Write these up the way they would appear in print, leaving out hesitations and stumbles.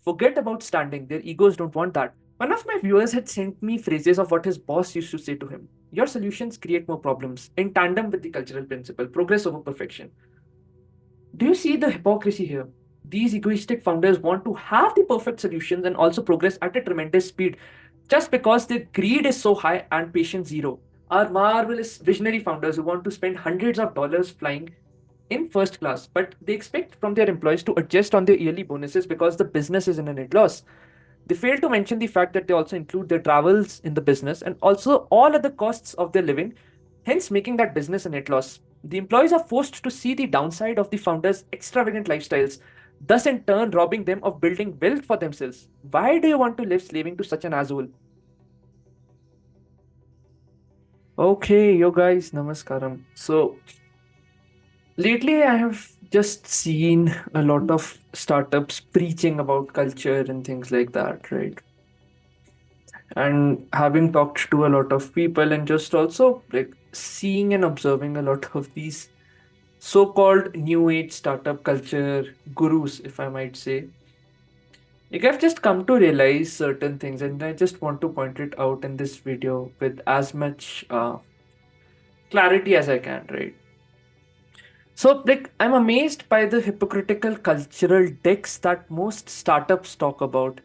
Forget about standing. Their egos don't want that. One of my viewers had sent me phrases of what his boss used to say to him. Your solutions create more problems, in tandem with the cultural principle, progress over perfection. Do you see the hypocrisy here? These egoistic founders want to have the perfect solutions and also progress at a tremendous speed just because their greed is so high and patience zero. Are marvelous visionary founders who want to spend hundreds of dollars flying in first class, but they expect from their employees to adjust on their yearly bonuses because the business is in a net loss. They fail to mention the fact that they also include their travels in the business and also all other costs of their living, hence making that business a net loss. The employees are forced to see the downside of the founders' extravagant lifestyles, thus in turn robbing them of building wealth for themselves. Why do you want to live slaving to such an asshole? Okay, yo guys, namaskaram. So, lately I have just seen a lot of startups preaching about culture and things like that, right? And having talked to a lot of people and just also like seeing and observing a lot of these so-called new age startup culture gurus, if I might say, like I've just come to realize certain things and I just want to point it out in this video with as much clarity as I can, right? So, like, I'm amazed by the hypocritical cultural decks that most startups talk about.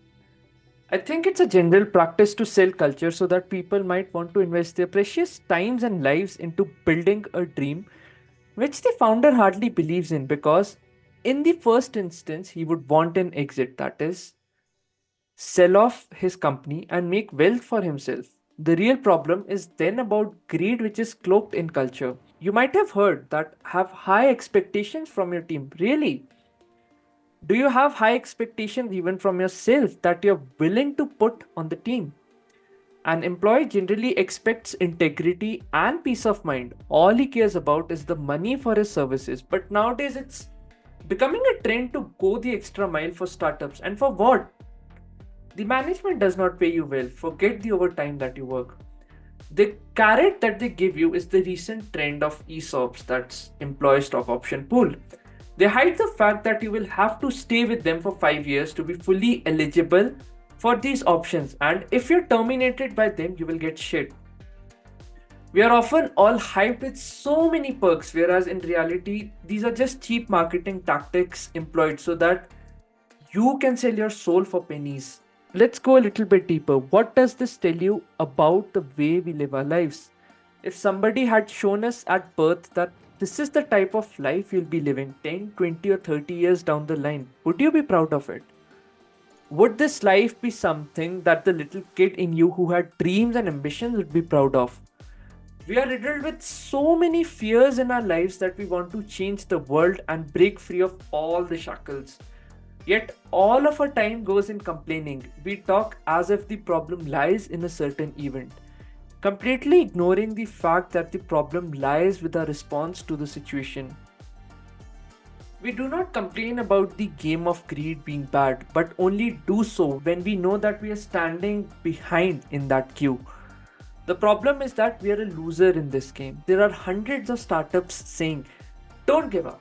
I think it's a general practice to sell culture so that people might want to invest their precious times and lives into building a dream which the founder hardly believes in because, in the first instance, he would want an exit, that is, sell off his company and make wealth for himself. The real problem is then about greed, which is cloaked in culture. You might have heard that have high expectations from your team. Really? Do you have high expectations even from yourself that you're willing to put on the team? An employee generally expects integrity and peace of mind. All he cares about is the money for his services. But nowadays, it's becoming a trend to go the extra mile for startups. And for what? The management does not pay you well. Forget the overtime that you work. The carrot that they give you is the recent trend of ESOPs, that's employee stock option pool. They hide the fact that you will have to stay with them for 5 years to be fully eligible for these options, and if you're terminated by them, you will get shit. We are often all hyped with so many perks, whereas in reality, these are just cheap marketing tactics employed so that you can sell your soul for pennies. Let's go a little bit deeper. What does this tell you about the way we live our lives? If somebody had shown us at birth that this is the type of life you'll be living 10, 20, or 30 years down the line, would you be proud of it? Would this life be something that the little kid in you who had dreams and ambitions would be proud of? We are riddled with so many fears in our lives that we want to change the world and break free of all the shackles. Yet, all of our time goes in complaining. We talk as if the problem lies in a certain event, completely ignoring the fact that the problem lies with our response to the situation. We do not complain about the game of greed being bad, but only do so when we know that we are standing behind in that queue. The problem is that we are a loser in this game. There are hundreds of startups saying, don't give up,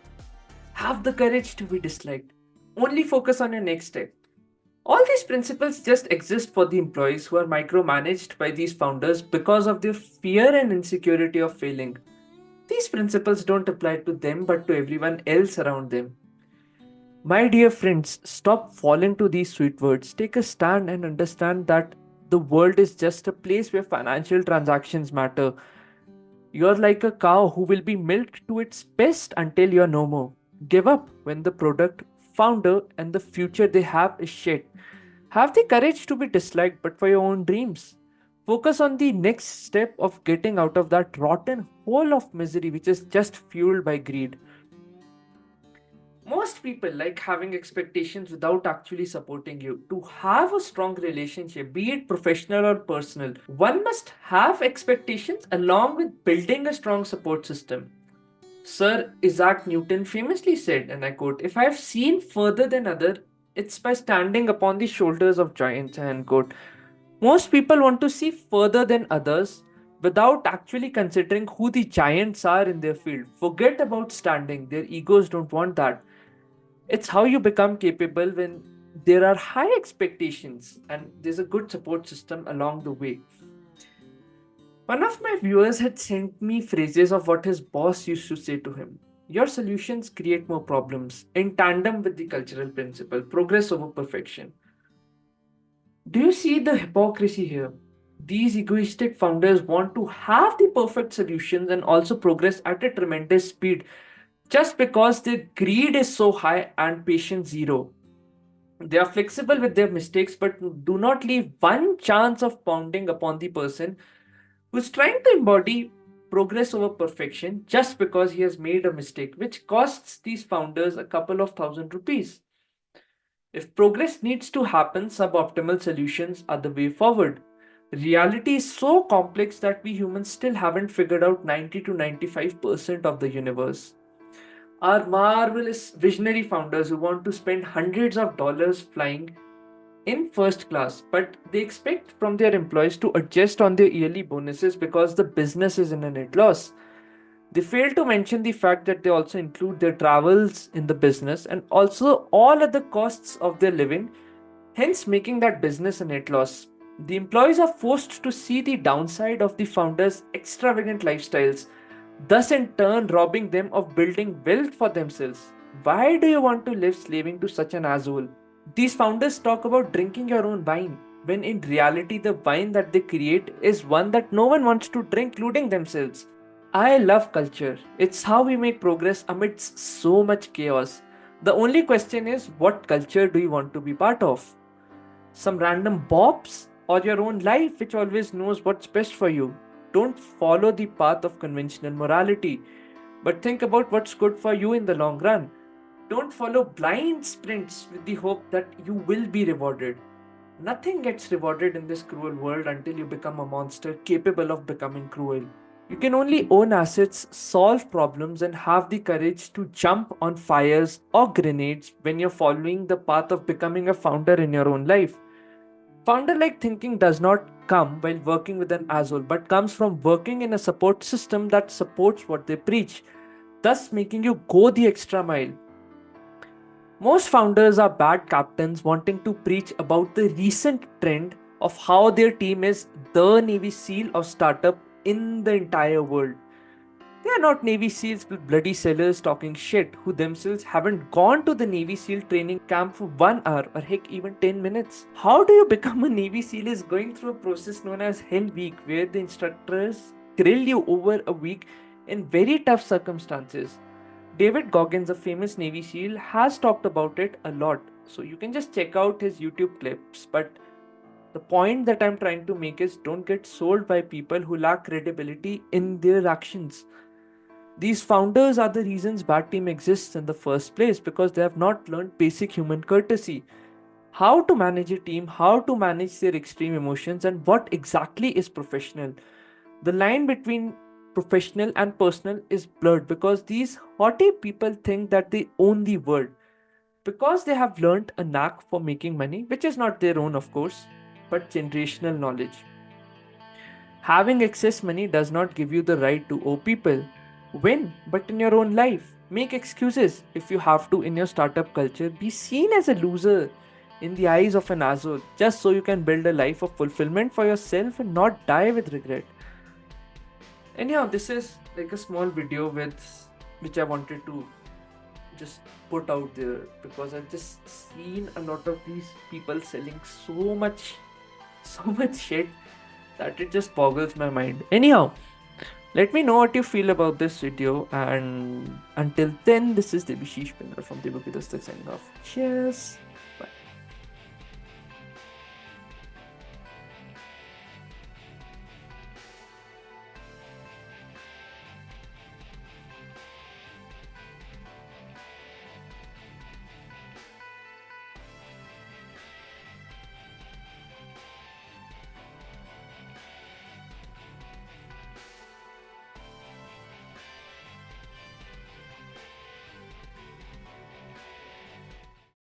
have the courage to be disliked, only focus on your next step. All these principles just exist for the employees who are micromanaged by these founders because of their fear and insecurity of failing. These principles don't apply to them but to everyone else around them. My dear friends, stop falling to these sweet words. Take a stand and understand that the world is just a place where financial transactions matter. You're like a cow who will be milked to its best until you're no more. Give up when the product, founder, and the future they have is shit. Have the courage to be disliked, but for your own dreams. Focus on the next step of getting out of that rotten hole of misery which is just fueled by greed. Most people like having expectations without actually supporting you. To have a strong relationship, be it professional or personal, one must have expectations along with building a strong support system. Sir Isaac Newton famously said, and I quote, if I have seen further than other, it's by standing upon the shoulders of giants, end quote. Most people want to see further than others without actually considering who the giants are in their field. Forget about standing, their egos don't want that. It's how you become capable when There are high expectations and there's a good support system along the way. One of my viewers had sent me phrases of what his boss used to say to him. Your solutions create more problems in tandem with the cultural principle, progress over perfection. Do you see the hypocrisy here? These egoistic founders want to have the perfect solutions and also progress at a tremendous speed just because their greed is so high and patience zero. They are flexible with their mistakes but do not leave one chance of pounding upon the person who's trying to embody progress over perfection just because he has made a mistake, which costs these founders a couple of thousand rupees. If progress needs to happen, suboptimal solutions are the way forward. Reality is so complex that we humans still haven't figured out 90 to 95% of the universe. Our marvelous visionary founders who want to spend hundreds of dollars flying in first class, but they expect from their employees to adjust on their yearly bonuses because the business is in a net loss. They fail to mention the fact that they also include their travels in the business and also all other costs of their living, hence making that business a net loss. The employees are forced to see the downside of the founders' extravagant lifestyles, thus in turn robbing them of building wealth for themselves. Why do you want to live slaving to such an asshole? These founders talk about drinking your own wine, when in reality, the wine that they create is one that no one wants to drink, including themselves. I love culture. It's how we make progress amidst so much chaos. The only question is, what culture do you want to be part of? Some random bobs or your own life which always knows what's best for you? Don't follow the path of conventional morality, but think about what's good for you in the long run. Don't follow blind sprints with the hope that you will be rewarded. Nothing gets rewarded in this cruel world until you become a monster capable of becoming cruel. You can only own assets, solve problems, and have the courage to jump on fires or grenades when you're following the path of becoming a founder in your own life. Founder like thinking does not come while working with an asshole, but comes from working in a support system that supports what they preach, thus making you go the extra mile. Most founders are bad captains wanting to preach about the recent trend of how their team is the Navy SEAL of startup in the entire world. They are not Navy SEALs with bloody sellers talking shit who themselves haven't gone to the Navy SEAL training camp for 1 hour or heck even 10 minutes. How do you become a Navy SEAL is going through a process known as Hell Week where the instructors grill you over a week in very tough circumstances. David Goggins, a famous Navy SEAL, has talked about it a lot. So you can just check out his YouTube clips. But the point that I'm trying to make is don't get sold by people who lack credibility in their actions. These founders are the reasons bad team exists in the first place because they have not learned basic human courtesy. How to manage a team, how to manage their extreme emotions, and what exactly is professional. The line between professional and personal is blurred because these haughty people think that they own the world because they have learned a knack for making money, which is not their own, of course, but generational knowledge. Having excess money does not give you the right to owe people. Win, but in your own life. Make excuses if you have to in your startup culture. Be seen as a loser in the eyes of an asshole just so you can build a life of fulfillment for yourself and not die with regret. Anyhow, this is like a small video with which I wanted to just put out there because I've just seen a lot of these people selling so much shit that it just boggles my mind. Anyhow, let me know what you feel about this video, and until then, this is Debashish from Debu Ki Dastak signing off. Cheers.